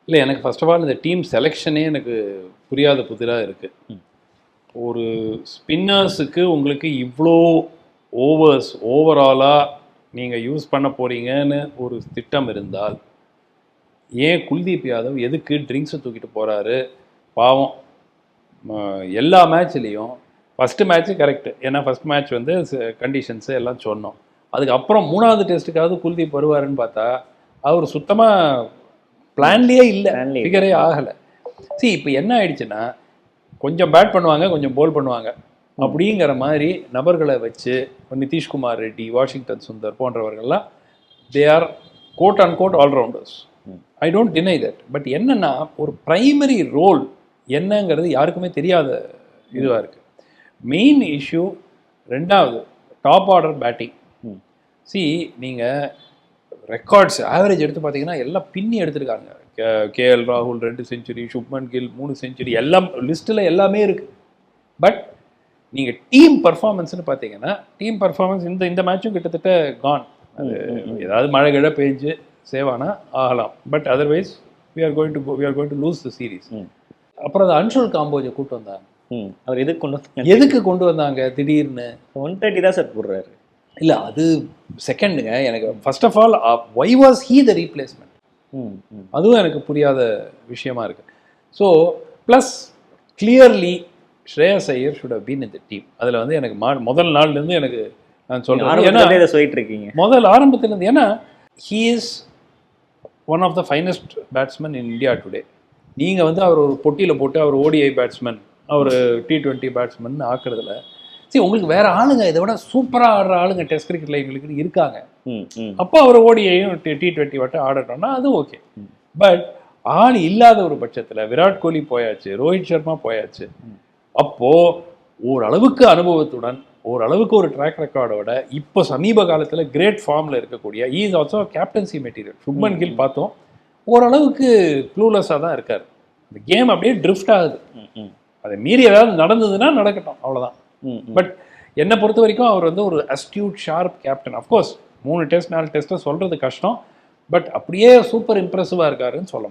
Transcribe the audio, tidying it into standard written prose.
இல்லை, எனக்கு first of all இந்த டீம் செலெக்ஷனே எனக்கு புரியாத புதிராக இருக்குது. ஒரு ஸ்பின்னர்ஸுக்கு உங்களுக்கு இவ்வளோ ஓவராலாக நீங்கள் யூஸ் பண்ண போகிறீங்கன்னு ஒரு திட்டம் இருந்தால் ஏன் குல்தீப் யாதவ் எதுக்கு ட்ரிங்க்ஸை தூக்கிட்டு போகிறாரு? பாவம், எல்லா மேட்ச்லேயும் ஃபஸ்ட்டு மேட்ச்சு கரெக்டு, ஏன்னா ஃபஸ்ட் மேட்ச் வந்து கண்டிஷன்ஸு எல்லாம் சொன்னோம். அதுக்கப்புறம் 3வது டெஸ்ட்டுக்காவது குல்தீப் வருவாருன்னு பார்த்தா அவர் சுத்தமாக பிளான்லேயே இல்லை, ஃபிகரே ஆகலை. இப்போ என்ன ஆயிடுச்சுன்னா, கொஞ்சம் பேட் பண்ணுவாங்க, கொஞ்சம் போல் பண்ணுவாங்க அப்படிங்கிற மாதிரி நபர்களை வச்சு Nitish Kumar Reddy, Washington Sundar போன்றவர்கள்லாம் they are code and code all-rounders. I don't deny that. But என்னன்னா, ஒரு ப்ரைமரி ரோல் என்னங்கிறது யாருக்குமே தெரியாத இதுவாக இருக்குது. மெயின் இஷ்யூ ரெண்டாவது டாப் ஆர்டர் பேட்டிங். நீங்கள் ரெக்கார்ட்ஸ் ஆவரேஜ் எடுத்து பார்த்தீங்கன்னா எல்லாம் பின்னி எடுத்துருக்காங்க. கேஎல் ராகுல் 2 செஞ்சுரி, சுப்மன் கில் 3 செஞ்சுரி, எல்லாம் லிஸ்ட்டில் எல்லாமே இருக்குது. பட் நீங்கள் டீம் பர்ஃபார்மன்ஸ்னு பார்த்தீங்கன்னா, டீம் பர்ஃபார்மன்ஸ் இந்த மேட்சும் கிட்டத்தட்ட கான். அது ஏதாவது மழை கிழ பெஞ்சு சேவானா ஆகலாம், but otherwise we are going to lose the series. அப்புறம் அது அன்ஷுல் காம்போஜை கூட்டு வந்தாங்க. அவர் எதுக்கு கொண்டு வந்தாங்க திடீர்னு? 130 தான் சார் போடுறாரு. இல்லை, அது செகண்டுங்க. எனக்கு first of all why was he the replacement, அதுவும் எனக்கு புரியாத விஷயமா இருக்கு. So plus clearly Shreyas Iyer should have been in the team. அதில் வந்து எனக்கு முதல் நாள்லேருந்து எனக்கு நான் சொல்கிறேன், ஏன்னா சொல்லிட்டு இருக்கீங்க முதல் ஆரம்பத்துலேருந்து. ஏன்னா he is one of the finest batsman in India today. நீங்கள் வந்து அவர் ஒரு பொட்டியில் போட்டு அவர் ஓடிஐ பேட்ஸ்மேன், அவர் T20 பேட்ஸ்மேன் ஆக்குறதுல உங்களுக்கு வேற ஆளுங்க இதை விட சூப்பராக ஆடுற ஆளுங்க டெஸ்ட் கிரிக்கெட்ல எங்களுக்கு இருக்காங்க. அப்போ அவர் ஓடிஐயும் T20 மட்டும் ஆடட்டோம்னா அது ஓகே. பட் ஆள் இல்லாத ஒரு பட்சத்தில் விராட் கோலி போயாச்சு, ரோஹித் சர்மா போயாச்சு. அப்போ ஓரளவுக்கு அனுபவத்துடன், ஓரளவுக்கு ஒரு ட்ராக் ரெக்கார்டோட இப்போ சமீப காலத்தில் கிரேட் ஃபார்மில் இருக்கக்கூடிய he is also captaincy material. Shubman Gill பார்த்தோம், ஓரளவுக்கு க்ளூலெஸ்ஸாக தான் இருக்கார். அந்த கேம் அப்படியே ட்ரிஃப்ட் ஆகுது. அதை மீறி ஏதாவது நடந்ததுன்னா நடக்கட்டும், அவ்வளோதான். பட் என்னை பொறுத்த வரைக்கும் அவர் வந்து ஒரு astute sharp captain. Of course 3 test 4 டெஸ்ட்டை சொல்கிறது கஷ்டம், பட் அப்படியே சூப்பர் இம்ப்ரெசிவாக இருக்காருன்னு சொல்ல மாட்டேன்.